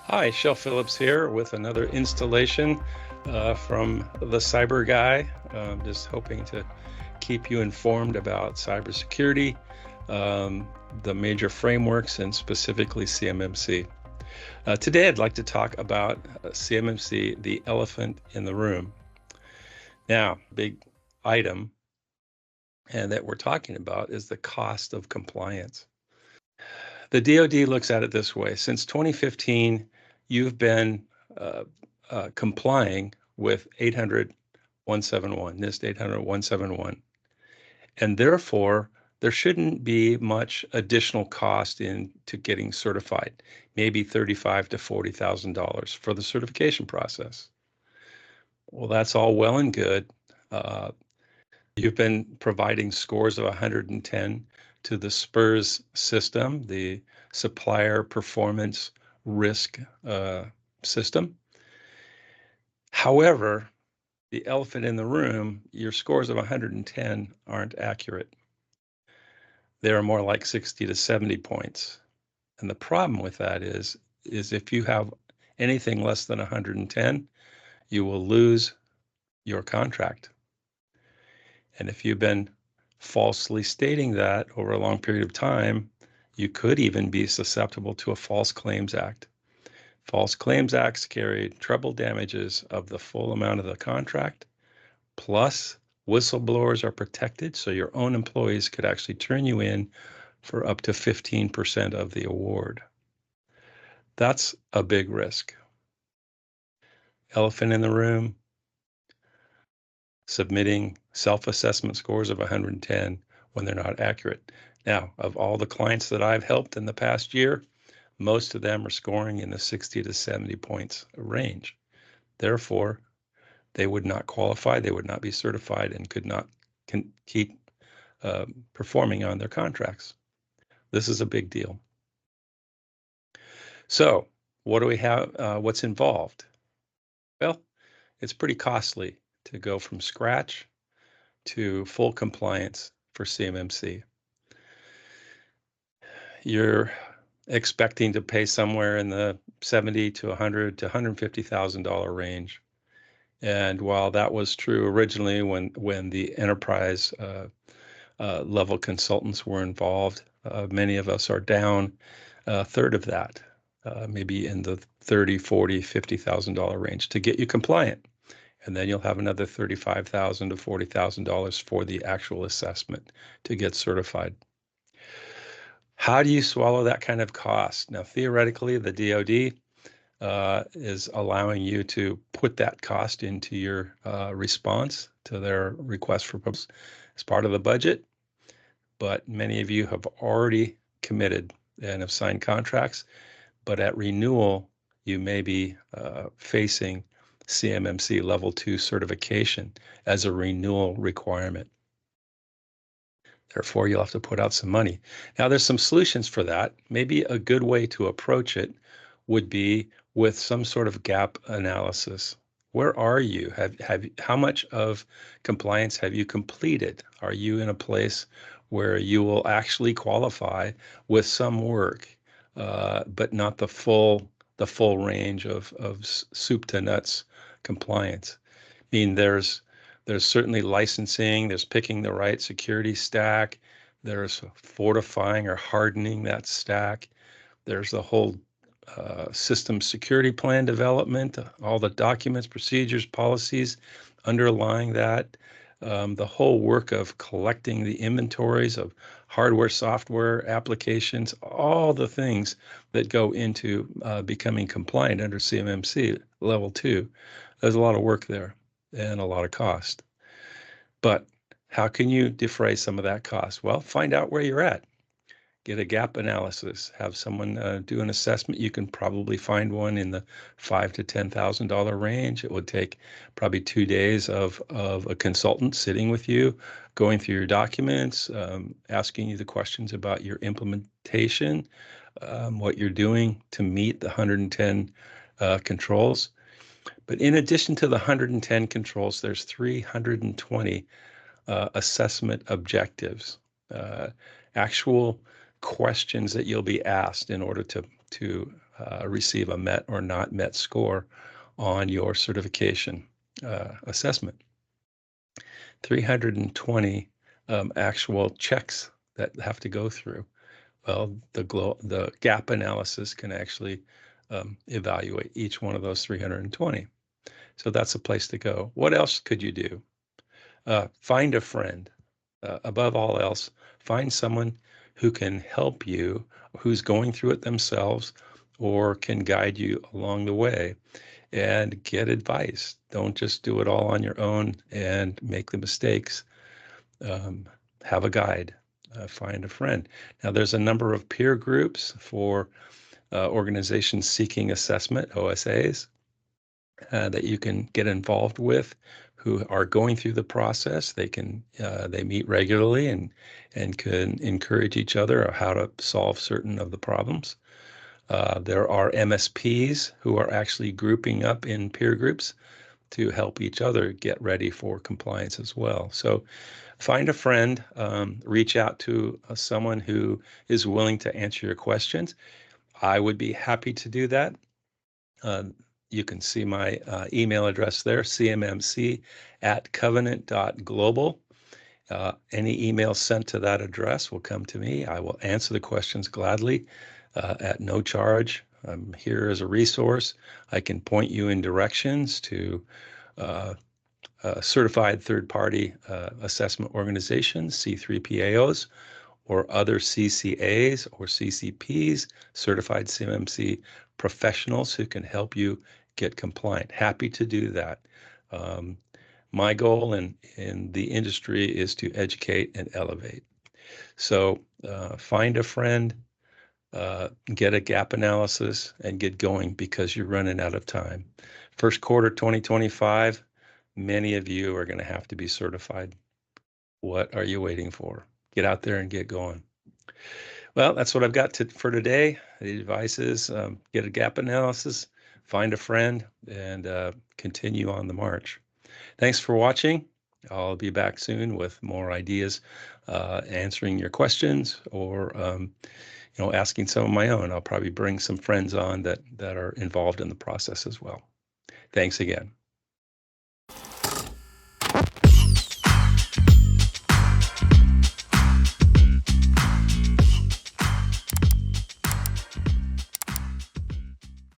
Hi, Shel Phillips here with another installation from the Cyber Guy. Just hoping to keep you informed about cybersecurity, the major frameworks, and specifically CMMC. Today, I'd like to talk about CMMC, the elephant in the room. Now, big item and that we're talking about is the cost of compliance. The DoD looks at it this way. Since 2015, you've been complying with 800-171, NIST 800-171, and therefore there shouldn't be much additional cost into getting certified, maybe $35,000 to $40,000 for the certification process. Well, that's all well and good. You've been providing scores of 110 to the SPRS system, the Supplier Performance Risk system. However, the elephant in the room, your scores of 110 aren't accurate. They're more like 60 to 70 points. And the problem with that is if you have anything less than 110, you will lose your contract. And if you've been falsely stating that over a long period of time, you could even be susceptible to a False Claims Act. False Claims Acts carry treble damages of the full amount of the contract, plus whistleblowers are protected, so your own employees could actually turn you in for up to 15% of the award. That's a big risk. Elephant in the room, submitting self-assessment scores of 110 when they're not accurate. Now, of all the clients that I've helped in the past year, most of them are scoring in the 60 to 70 points range. Therefore, they would not qualify, they would not be certified, and could not keep performing on their contracts. This is a big deal. So, what do we have? What's involved? Well, it's pretty costly to go from scratch to full compliance for CMMC. You're expecting to pay somewhere in the $70 to $100 to $150,000 range. And while that was true originally when the enterprise level consultants were involved, many of us are down a third of that, maybe in the $30, $40, $50,000 range to get you compliant. And then you'll have another $35,000 to $40,000 for the actual assessment to get certified. How do you swallow that kind of cost? Now, theoretically, the DoD is allowing you to put that cost into your response to their request for proposal as part of the budget. But many of you have already committed and have signed contracts. But at renewal, you may be facing CMMC Level 2 certification as a renewal requirement. Therefore, you'll have to put out some money. Now, there's some solutions for that. Maybe a good way to approach it would be with some sort of gap analysis. Where are you? How much of compliance have you completed? Are you in a place where you will actually qualify with some work, but not the full range of soup to nuts compliance? I mean, there's certainly licensing, there's picking the right security stack, there's fortifying or hardening that stack, there's the whole system security plan development, all the documents, procedures, policies underlying that, the whole work of collecting the inventories of hardware, software, applications, all the things that go into becoming compliant under CMMC Level 2. There's a lot of work there and a lot of cost. But how can you defray some of that cost? Well, find out where you're at. Get a gap analysis, have someone do an assessment. You can probably find one in the $5,000 to $10,000 range. It would take probably 2 days of a consultant sitting with you, going through your documents, asking you the questions about your implementation, what you're doing to meet the 110 controls. But in addition to the 110 controls, there's 320 assessment objectives, actual questions that you'll be asked in order to receive a met or not met score on your certification assessment. 320 actual checks that have to go through. Well, the gap analysis can actually evaluate each one of those 320. So that's a place to go. What else could you do? Find a friend. Above all else, find someone who can help you, who's going through it themselves, or can guide you along the way, and get advice. Don't just do it all on your own and make the mistakes. Have a guide. Find a friend. Now, there's a number of peer groups for organizations seeking assessment, OSAs, that you can get involved with, who are going through the process. They meet regularly and can encourage each other on how to solve certain of the problems. There are MSPs who are actually grouping up in peer groups to help each other get ready for compliance as well. So find a friend, reach out to someone who is willing to answer your questions. I would be happy to do that. You can see my email address there, cmmc@covenant.global. Any email sent to that address will come to me. I will answer the questions gladly at no charge. I'm here as a resource. I can point you in directions to certified third-party assessment organizations, C3PAOs, or other CCAs or CCPs, certified CMMC professionals who can help you get compliant. Happy to do that. My goal in the industry is to educate and elevate. So find a friend, get a gap analysis, and get going, because you're running out of time. First quarter 2025, many of you are going to have to be certified. What are you waiting for? Get out there and get going. Well, that's what I've got for today. The advice is get a gap analysis, find a friend, and continue on the march. Thanks for watching. I'll be back soon with more ideas, answering your questions, or asking some of my own. I'll probably bring some friends on that are involved in the process as well. Thanks again.